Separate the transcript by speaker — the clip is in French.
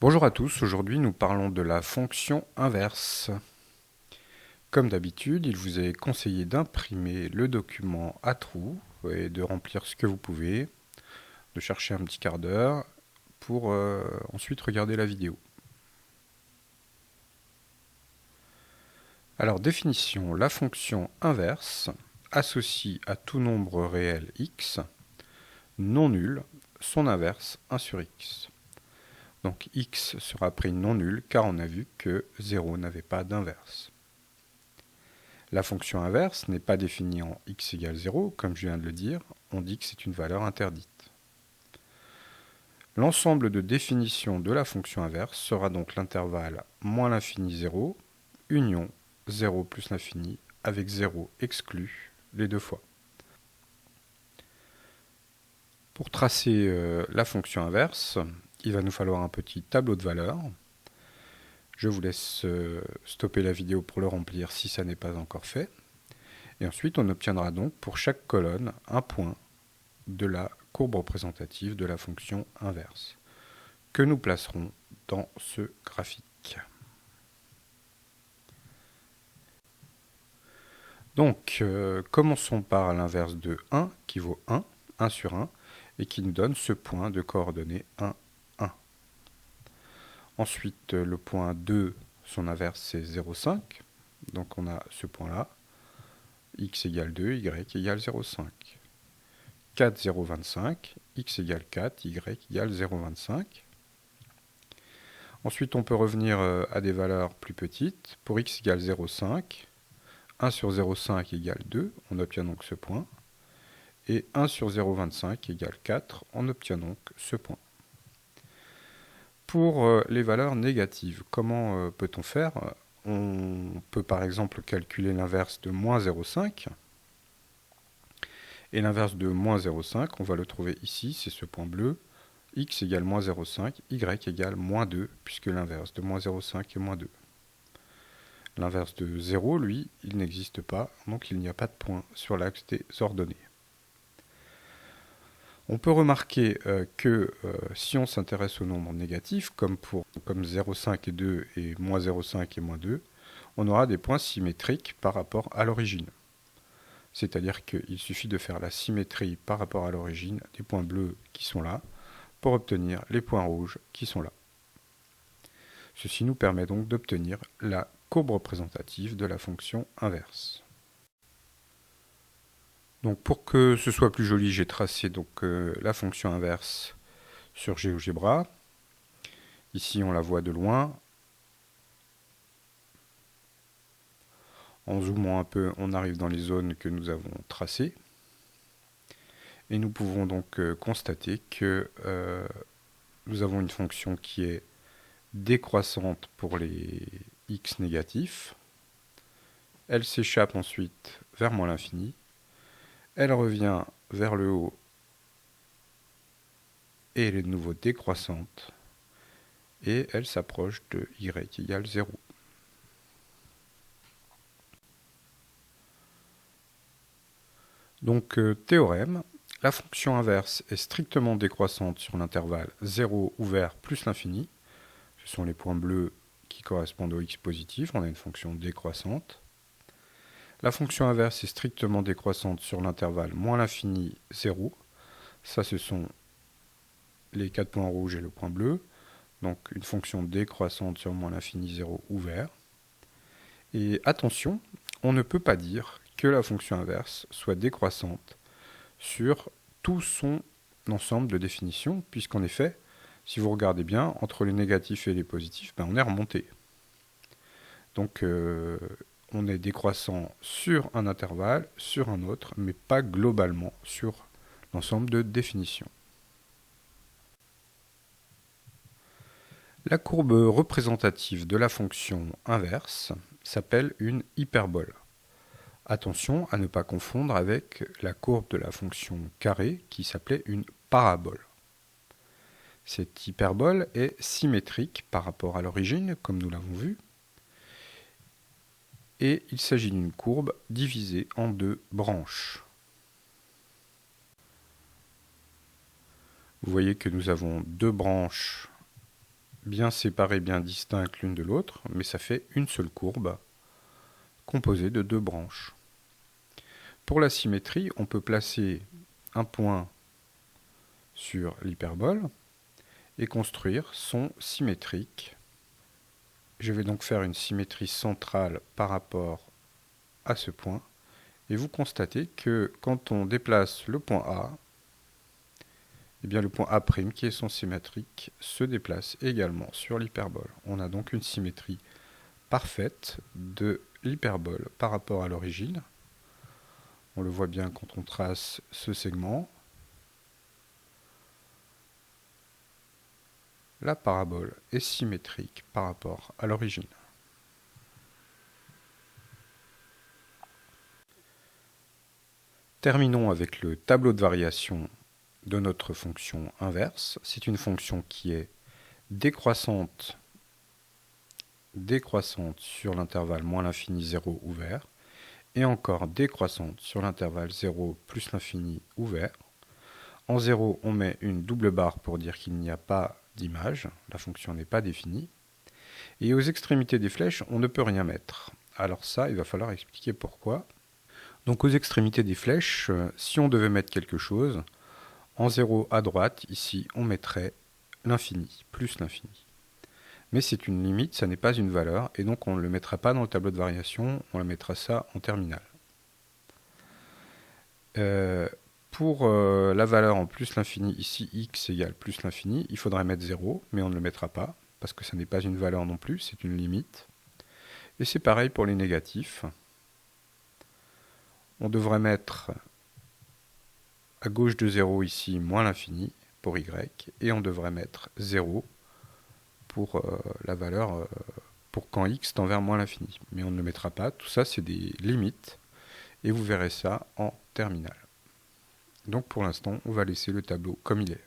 Speaker 1: Bonjour à tous, aujourd'hui nous parlons de la fonction inverse. Comme d'habitude, il vous est conseillé d'imprimer le document à trous et de remplir ce que vous pouvez, de chercher un petit quart d'heure pour ensuite regarder la vidéo. Alors définition, la fonction inverse associe à tout nombre réel x, non nul, son inverse 1 sur x. Donc x sera pris non nul car on a vu que 0 n'avait pas d'inverse. La fonction inverse n'est pas définie en x égale 0, comme je viens de le dire, on dit que c'est une valeur interdite. L'ensemble de définitions de la fonction inverse sera donc l'intervalle moins l'infini 0, union 0 plus l'infini, avec 0 exclu les deux fois. Pour tracer la fonction inverse, il va nous falloir un petit tableau de valeurs. Je vous laisse stopper la vidéo pour le remplir si ça n'est pas encore fait. Et ensuite, on obtiendra donc pour chaque colonne un point de la courbe représentative de la fonction inverse, que nous placerons dans ce graphique. Donc, commençons par l'inverse de 1, qui vaut 1 sur 1, et qui nous donne ce point de coordonnées 1, 1. Ensuite, le point 2, son inverse, c'est 0,5. Donc, on a ce point-là, x égale 2, y égale 0,5. 4, 0,25, x égale 4, y égale 0,25. Ensuite, on peut revenir à des valeurs plus petites. Pour x égale 0,5, 1 sur 0,5 égale 2, on obtient donc ce point. Et 1 sur 0,25 égale 4, on obtient donc ce point. Pour les valeurs négatives, comment peut-on faire? On peut par exemple calculer l'inverse de moins 0,5. Et l'inverse de moins 0,5, on va le trouver ici, c'est ce point bleu. X égale moins 0,5, y égale moins 2, puisque l'inverse de moins 0,5 est moins 2. L'inverse de 0, lui, il n'existe pas, donc il n'y a pas de point sur l'axe des ordonnées. On peut remarquer que si on s'intéresse aux nombres négatifs, comme 0,5 et 2 et moins 0,5 et moins 2, on aura des points symétriques par rapport à l'origine. C'est-à-dire qu'il suffit de faire la symétrie par rapport à l'origine des points bleus qui sont là, pour obtenir les points rouges qui sont là. Ceci nous permet donc d'obtenir la courbe représentative de la fonction inverse. Donc pour que ce soit plus joli, j'ai tracé donc la fonction inverse sur GeoGebra. Ici, on la voit de loin. En zoomant un peu, on arrive dans les zones que nous avons tracées. Et nous pouvons donc constater que nous avons une fonction qui est décroissante pour les x négatifs. Elle s'échappe ensuite vers moins l'infini. Elle revient vers le haut et elle est de nouveau décroissante. Et elle s'approche de y égale 0. Donc théorème, la fonction inverse est strictement décroissante sur l'intervalle 0 ouvert plus l'infini. Ce sont les points bleus qui correspondent au x positif, on a une fonction décroissante. La fonction inverse est strictement décroissante sur l'intervalle moins l'infini 0. Ça, ce sont les 4 points rouges et le point bleu. Donc une fonction décroissante sur moins l'infini 0 ouvert. Et attention, on ne peut pas dire que la fonction inverse soit décroissante sur tout son ensemble de définitions, puisqu'en effet, si vous regardez bien, entre les négatifs et les positifs, on est remonté. Donc on est décroissant sur un intervalle, sur un autre, mais pas globalement sur l'ensemble de définitions. La courbe représentative de la fonction inverse s'appelle une hyperbole. Attention à ne pas confondre avec la courbe de la fonction carré qui s'appelait une parabole. Cette hyperbole est symétrique par rapport à l'origine, comme nous l'avons vu, et il s'agit d'une courbe divisée en deux branches. Vous voyez que nous avons deux branches bien séparées, bien distinctes l'une de l'autre, mais ça fait une seule courbe composée de deux branches. Pour la symétrie, on peut placer un point sur l'hyperbole et construire son symétrique. Je vais donc faire une symétrie centrale par rapport à ce point. Et vous constatez que quand on déplace le point A, eh bien le point A', qui est son symétrique, se déplace également sur l'hyperbole. On a donc une symétrie parfaite de l'hyperbole par rapport à l'origine. On le voit bien quand on trace ce segment. La parabole est symétrique par rapport à l'origine. Terminons avec le tableau de variation de notre fonction inverse. C'est une fonction qui est décroissante sur l'intervalle moins l'infini 0 ouvert, et encore décroissante sur l'intervalle 0 plus l'infini ouvert. En 0, on met une double barre pour dire qu'il n'y a pas d'image, la fonction n'est pas définie. Et aux extrémités des flèches, on ne peut rien mettre. Alors ça, il va falloir expliquer pourquoi. Donc aux extrémités des flèches, si on devait mettre quelque chose, en 0 à droite, ici, on mettrait l'infini, plus l'infini. Mais c'est une limite, ça n'est pas une valeur, et donc on ne le mettra pas dans le tableau de variation, on le mettra ça en terminale. Pour la valeur en plus l'infini, ici x égale plus l'infini, il faudrait mettre 0, mais on ne le mettra pas, parce que ça n'est pas une valeur non plus, c'est une limite. Et c'est pareil pour les négatifs. On devrait mettre à gauche de 0 ici moins l'infini pour y, et on devrait mettre 0 pour la valeur pour quand x tend vers moins l'infini. Mais on ne le mettra pas, tout ça c'est des limites, et vous verrez ça en terminale. Donc pour l'instant, on va laisser le tableau comme il est.